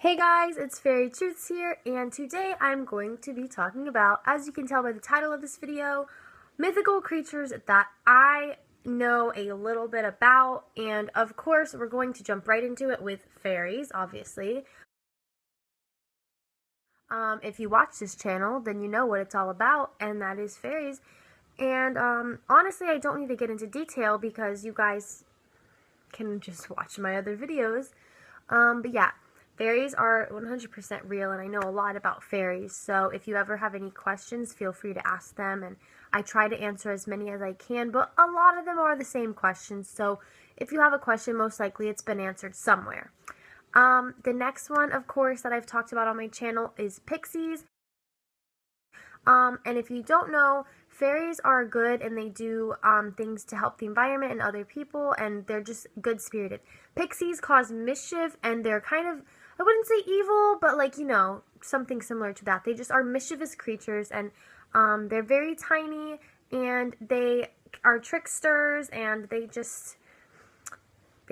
Hey guys, it's Fairy Truths here, and today I'm going to be talking about, as you can tell by the title of this video, mythical creatures that I know a little bit about, and of course we're going to jump right into it with fairies, obviously. If you watch this channel, then you know what it's all about, and that is fairies. And honestly, I don't need to get into detail because you guys can just watch my other videos. But yeah, fairies are 100% real, and I know a lot about fairies, so if you ever have any questions, feel free to ask them, and I try to answer as many as I can, but a lot of them are the same questions, so if you have a question, most likely it's been answered somewhere. The next one, of course, that I've talked about on my channel is Pixies. And if you don't know, fairies are good and they do things to help the environment and other people, and they're just good-spirited. Pixies cause mischief, and they're kind of, I wouldn't say evil, but like, you know, something similar to that. They just are mischievous creatures, and they're very tiny, and they are tricksters, and they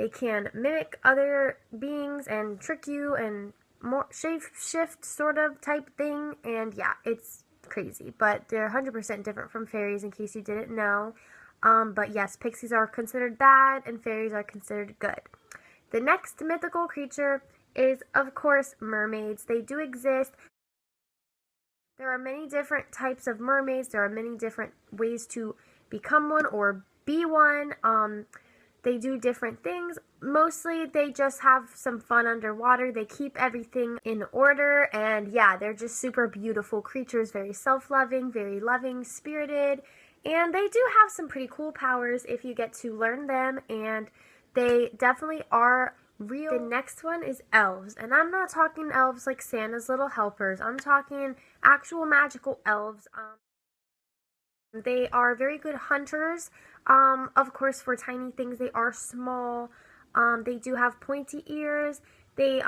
can mimic other beings and trick you and more shape-shift sort of type thing, and yeah, it's crazy, but they're 100% different from fairies in case you didn't know. But yes, pixies are considered bad and fairies are considered good. The next mythical creature is, of course, mermaids. They do exist. There are many different types of mermaids. There are many different ways to become one or be one. They do different things. Mostly they just have some fun underwater. They keep everything in order, and yeah, they're just super beautiful creatures, very self-loving, very loving, spirited, and they do have some pretty cool powers if you get to learn them, and they definitely are real. The next one is elves, and I'm not talking elves like Santa's little helpers. I'm talking actual magical elves. They are very good hunters. Of course, for tiny things, they are small. They do have pointy ears. They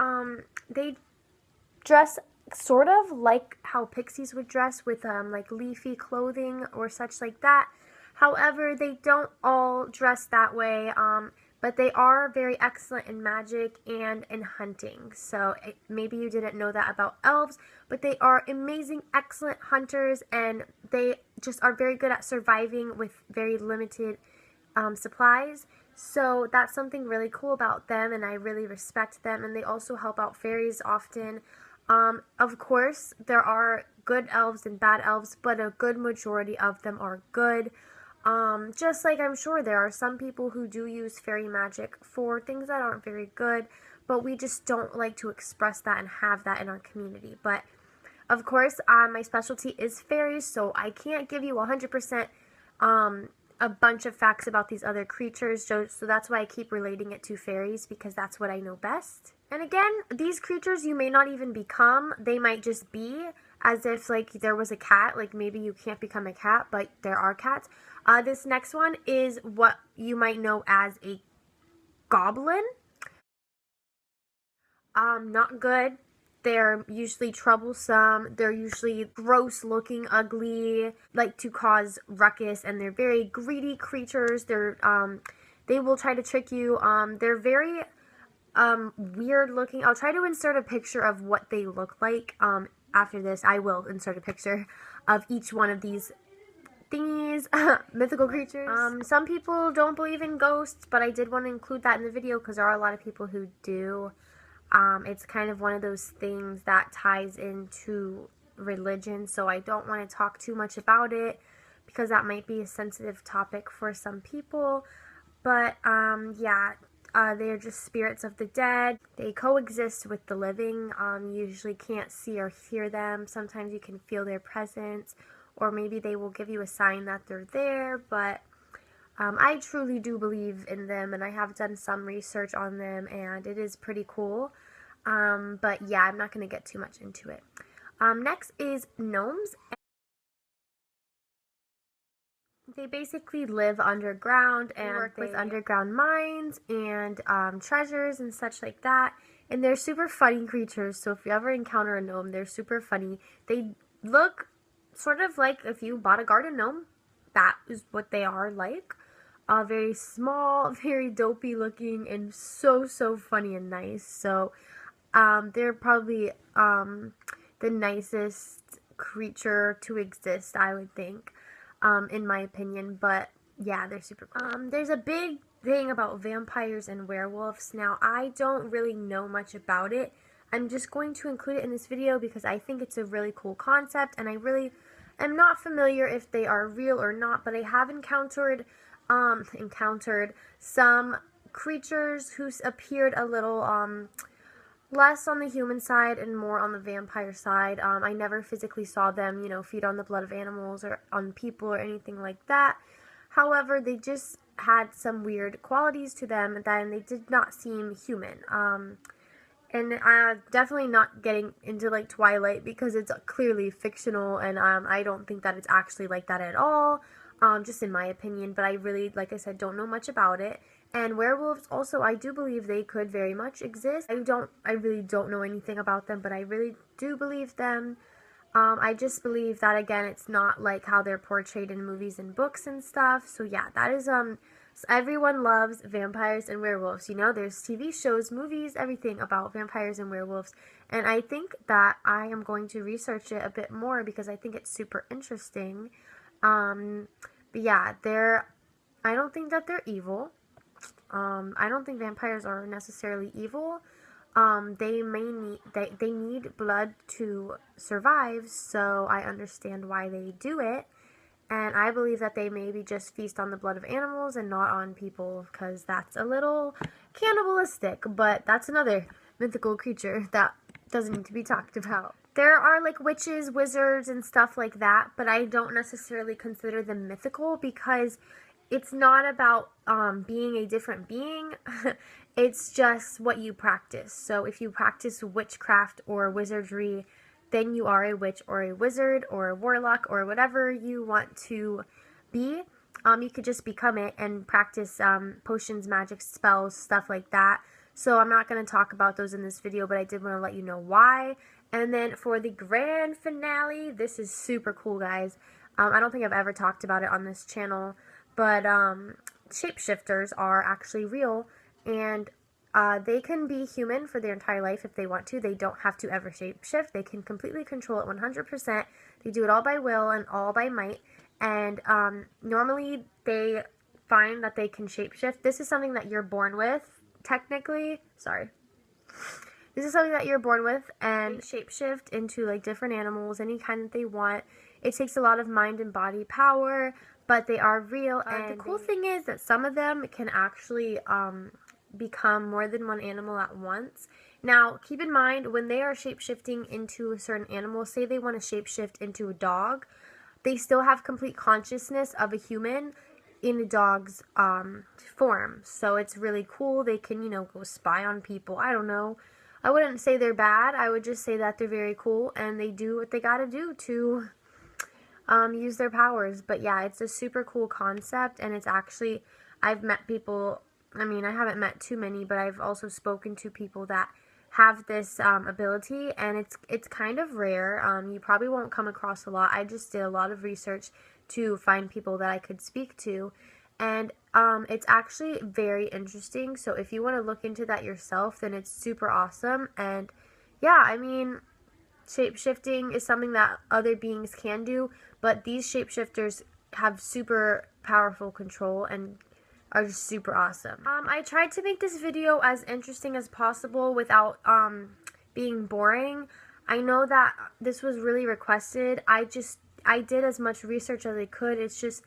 dress sort of like how pixies would dress, with like leafy clothing or such like that. However, they don't all dress that way. But they are very excellent in magic and in hunting. So maybe you didn't know that about elves, but they are amazing, excellent hunters, and they just are very good at surviving with very limited supplies. So that's something really cool about them, and I really respect them, and they also help out fairies often. Of course, there are good elves and bad elves, but a good majority of them are good. Just like I'm sure there are some people who do use fairy magic for things that aren't very good, but we just don't like to express that and have that in our community. But of course, my specialty is fairies, so I can't give you 100% a bunch of facts about these other creatures, so that's why I keep relating it to fairies, because that's what I know best. And again, these creatures you may not even become. They might just be, as if like there was a cat. Like maybe you can't become a cat, but there are cats. This next one is what you might know as a goblin. Not good. They're usually troublesome. They're usually gross looking, ugly, like to cause ruckus, and they're very greedy creatures. They will try to trick you. They're very weird looking. I'll try to insert a picture of what they look like. After this, I will insert a picture of each one of these thingies, mythical creatures. Some people don't believe in ghosts, but I did want to include that in the video because there are a lot of people who do. It's kind of one of those things that ties into religion, so I don't want to talk too much about it because that might be a sensitive topic for some people. But yeah, they're just spirits of the dead. They coexist with the living. You usually can't see or hear them. Sometimes you can feel their presence, or maybe they will give you a sign that they're there, but I truly do believe in them, and I have done some research on them, and it is pretty cool. But yeah, I'm not going to get too much into it. Next is gnomes. They basically live underground and work with underground mines and treasures and such like that. And they're super funny creatures, so if you ever encounter a gnome, they're super funny. They look sort of like if you bought a garden gnome. That is what they are like. Very small, very dopey looking, and so funny and nice. So They're probably the nicest creature to exist, I would think, in my opinion. But yeah, they're super cool. There's a big thing about vampires and werewolves. Now, I don't really know much about it. I'm just going to include it in this video because I think it's a really cool concept, and I really am not familiar if they are real or not, but I have encountered some creatures who appeared a little less on the human side and more on the vampire side. I never physically saw them, feed on the blood of animals or on people or anything like that. However, they just had some weird qualities to them and they did not seem human. And I'm definitely not getting into like Twilight because it's clearly fictional, and I don't think that it's actually like that at all, just in my opinion. But I really, like I said, don't know much about it. And werewolves also, I do believe they could very much exist. I really don't know anything about them, but I really do believe them. I just believe that, again, it's not like how they're portrayed in movies and books and stuff. So yeah, that is, so everyone loves vampires and werewolves. There's TV shows, movies, everything about vampires and werewolves. And I think that I am going to research it a bit more because I think it's super interesting. But yeah, I don't think that they're evil. I don't think vampires are necessarily evil. They need blood to survive, so I understand why they do it. And I believe that they maybe just feast on the blood of animals and not on people, because that's a little cannibalistic, but that's another mythical creature that doesn't need to be talked about. There are like witches, wizards, and stuff like that, but I don't necessarily consider them mythical because it's not about being a different being. It's just what you practice. So if you practice witchcraft or wizardry, then you are a witch or a wizard or a warlock or whatever you want to be. You could just become it and practice potions, magic, spells, stuff like that. So I'm not going to talk about those in this video, but I did want to let you know why. And then for the grand finale, this is super cool, guys. I don't think I've ever talked about it on this channel, but shapeshifters are actually real, and they can be human for their entire life if they want to. They don't have to ever shapeshift. They can completely control it 100%. They do it all by will and all by might. And normally they find that they can shapeshift. This is something that you're born with, technically. Sorry. This is something that you're born with, and shapeshift into like different animals, any kind that they want. It takes a lot of mind and body power, but they are real. And the cool thing is that some of them can actually become more than one animal at once. Now, keep in mind, when they are shape-shifting into a certain animal, say they want to shape-shift into a dog, they still have complete consciousness of a human in a dog's form. So it's really cool. They can, go spy on people. I don't know. I wouldn't say they're bad. I would just say that they're very cool, and they do what they gotta do to use their powers. But yeah, it's a super cool concept, and it's actually, I've met people, I haven't met too many, but I've also spoken to people that have this ability, and it's kind of rare. You probably won't come across a lot. I just did a lot of research to find people that I could speak to, and it's actually very interesting. So if you want to look into that yourself, then it's super awesome. And yeah, shape-shifting is something that other beings can do, but these shapeshifters have super powerful control and are just super awesome. I tried to make this video as interesting as possible without being boring. I know that this was really requested. I did as much research as I could. It's just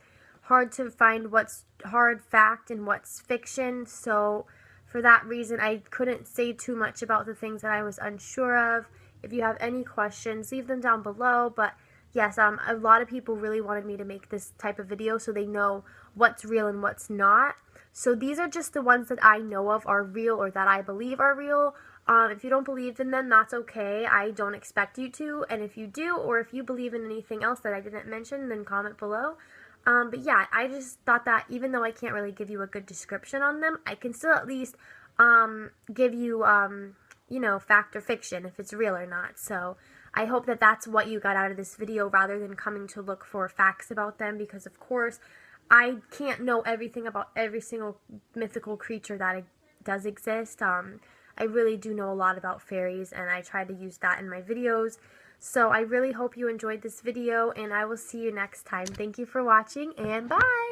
hard to find what's hard fact and what's fiction, so for that reason I couldn't say too much about the things that I was unsure of. If you have any questions, leave them down below. But yes, a lot of people really wanted me to make this type of video so they know what's real and what's not. So these are just the ones that I know of are real or that I believe are real. If you don't believe in them, that's okay. I don't expect you to. And if you do, or if you believe in anything else that I didn't mention, then comment below. But yeah, I just thought that even though I can't really give you a good description on them, I can still at least give you, fact or fiction, if it's real or not. So I hope that that's what you got out of this video rather than coming to look for facts about them, because of course I can't know everything about every single mythical creature that does exist. I really do know a lot about fairies, and I try to use that in my videos. So I really hope you enjoyed this video, and I will see you next time. Thank you for watching, and bye!